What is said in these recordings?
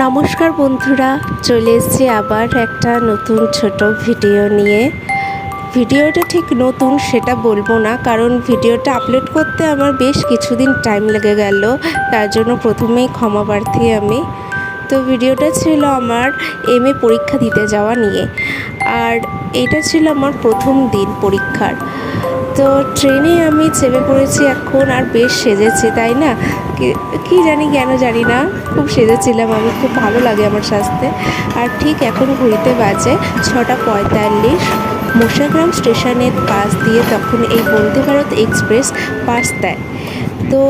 নমস্কার বন্ধুরা, চলে এসেছি আবার একটা নতুন ছোট ভিডিও নিয়ে। ভিডিওটা ঠিক নতুন সেটা বলবো না, কারণ ভিডিওটা আপলোড করতে আমার বেশ কিছুদিন টাইম লেগে গেল, তার জন্য প্রথমেই ক্ষমা প্রার্থী আমি। তো ভিডিওটা ছিল আমার এমএ পরীক্ষা দিতে যাওয়া নিয়ে, আর এটা ছিল আমার প্রথম দিন পরীক্ষার। তো ট্রেনে আমি চেপে পড়েছি এখন, আর বেশ সেজেছি তাই না, কি জানি কেন জানি না, খুব সেজেছিলাম আমি, খুব ভালো লাগে আমার সাজতে। আর ঠিক এখন ঘড়িতে বাজে 6:45। মুর্শিদাবাদ স্টেশনের পাশ দিয়ে তখন এই বন্দে ভারত এক্সপ্রেস পাস দেয়। তো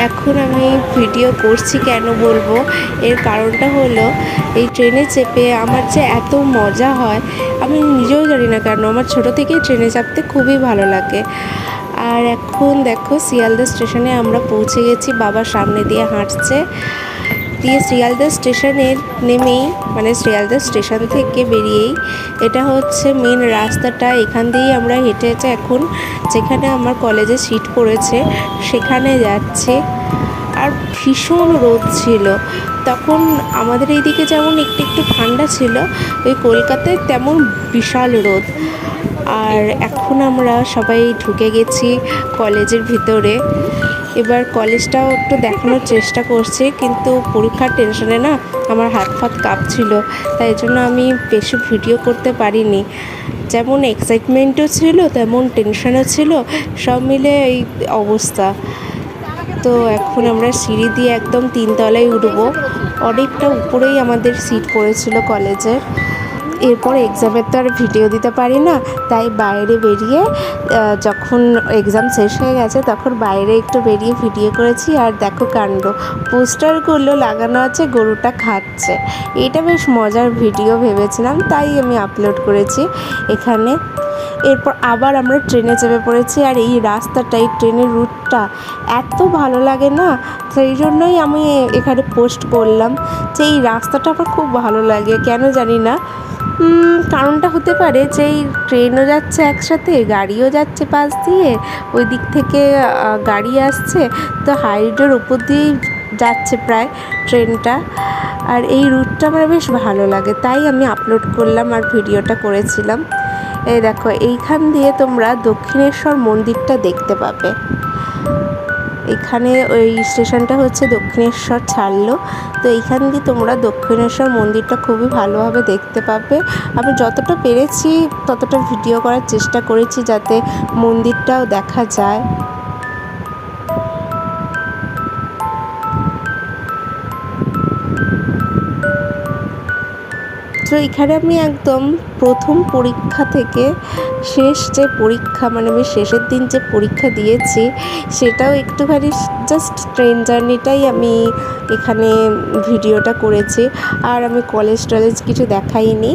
এখন আমি ভিডিও করছি, কেন বলবো, এর কারণটা হলো এই ট্রেনে চেপে আমার যে এত মজা হয় আমি নিজেও জানি না কেন, আমার ছোটো থেকেই ট্রেনে চাপতে খুবই ভালো লাগে। আর এখন দেখো শিয়ালদা স্টেশনে আমরা পৌঁছে গেছি, বাবার সামনে দিয়ে হাঁটছে, দিয়ে শিয়ালদা স্টেশনে নেমেই, মানে শিয়ালদা স্টেশন থেকে বেরিয়েই এটা হচ্ছে মেন রাস্তাটা, এখান দিয়েই আমরা হেঁটে হেঁটে এখন যেখানে আমার কলেজে সিট পড়েছে সেখানে যাচ্ছি। আর ভীষণ রোদ ছিল তখন, আমাদের এইদিকে যেমন একটু একটু ঠান্ডা ছিল, ওই কলকাতায় তেমন বিশাল রোদ। আর এখন আমরা সবাই ঢুকে গেছি কলেজের ভিতরে। এবার কলেজটাও একটু দেখানোর চেষ্টা করছি, কিন্তু পরীক্ষার টেনশনে না আমার হাত ফাত কাঁপছিল, তাই জন্য আমি বেশি ভিডিও করতে পারিনি। যেমন এক্সাইটমেন্টও ছিল তেমন টেনশনও ছিল, সব মিলে এই অবস্থা। তো এখন আমরা সিঁড়ি দিয়ে একদম 3 তলায় উঠবো, অনেকটা উপরেই আমাদের সিট পড়েছিল কলেজের। এরপর এক্সামের তো আর ভিডিও দিতে পারি না, তাই বাইরে বেরিয়ে, যখন এক্সাম শেষ হয়ে গেছে তখন বাইরে একটু বেরিয়ে ভিডিও করেছি। আর দেখো কাণ্ড, পোস্টারগুলো লাগানো আছে গরুটা খাচ্ছে, এটা বেশ মজার ভিডিও ভেবেছিলাম, তাই আমি আপলোড করেছি এখানে। এরপর আবার আমরা ট্রেনে চেপে পড়েছি, আর এই রাস্তাটা, এই ট্রেনের রুটটা এত ভালো লাগে না, সেই জন্যই আমি এখানে পোস্ট করলাম যে এই রাস্তাটা আমার খুব ভালো লাগে, কেন জানি না। কারণটা হতে পারে যে এই ট্রেনও যাচ্ছে একসাথে, গাড়িও যাচ্ছে পাশ দিয়ে, ওই দিক থেকে গাড়ি আসছে, তো হাই রোডের উপর দিয়েই যাচ্ছে প্রায় ট্রেনটা। আর এই রুটটা আমার বেশ ভালো লাগে, তাই আমি আপলোড করলাম আর ভিডিওটা করেছিলাম। এই দেখো, এইখান দিয়ে তোমরা দক্ষিণেশ্বর মন্দিরটা দেখতে পাবে। এখানে ওই স্টেশনটা হচ্ছে দক্ষিণেশ্বর ছাড়লো, তো এইখান দিয়ে তোমরা দক্ষিণেশ্বর মন্দিরটা খুবই ভালোভাবে দেখতে পাবে। আমি যতটা পেরেছি ততটা ভিডিও করার চেষ্টা করেছি যাতে মন্দিরটাও দেখা যায়। তো এখানে আমি একদম প্রথম পরীক্ষা থেকে শেষ যে পরীক্ষা, মানে আমি শেষের দিন যে পরীক্ষা দিয়েছি সেটাও একটুখানি জাস্ট ট্রেন জার্নিটাই আমি এখানে ভিডিওটা করেছি। আর আমি কলেজ টলেজ কিছু দেখাইনি।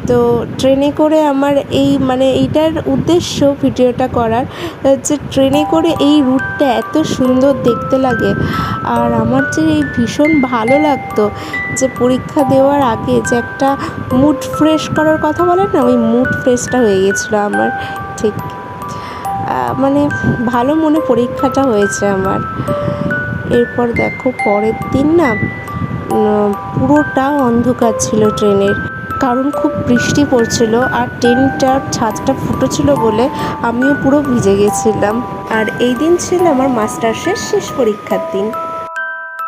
তো ট্রেনে করে আমার এই, মানে এইটার উদ্দেশ্য ভিডিওটা করার, যে ট্রেনে করে এই রুটটা এত সুন্দর দেখতে লাগে। আর আমার যে এই ভীষণ ভালো লাগতো যে পরীক্ষা দেওয়ার আগে যে একটা মুড ফ্রেশ করার কথা বলে না, ওই মুড ফ্রেশটা হয়ে গেছিলো আমার, ঠিক মানে ভালো মনে পরীক্ষাটা হয়েছে আমার। এরপর দেখো পরের দিন না পুরোটা অন্ধকার ছিল ট্রেনের, কারণ খুব বৃষ্টি পড়ছিল, আর ট্রেনটার ছাদটা ফুটো ছিল বলে আমিও পুরো ভিজে গেছিলাম। আর এই দিন ছিল আমার মাস্টার্সের শেষ পরীক্ষার দিন।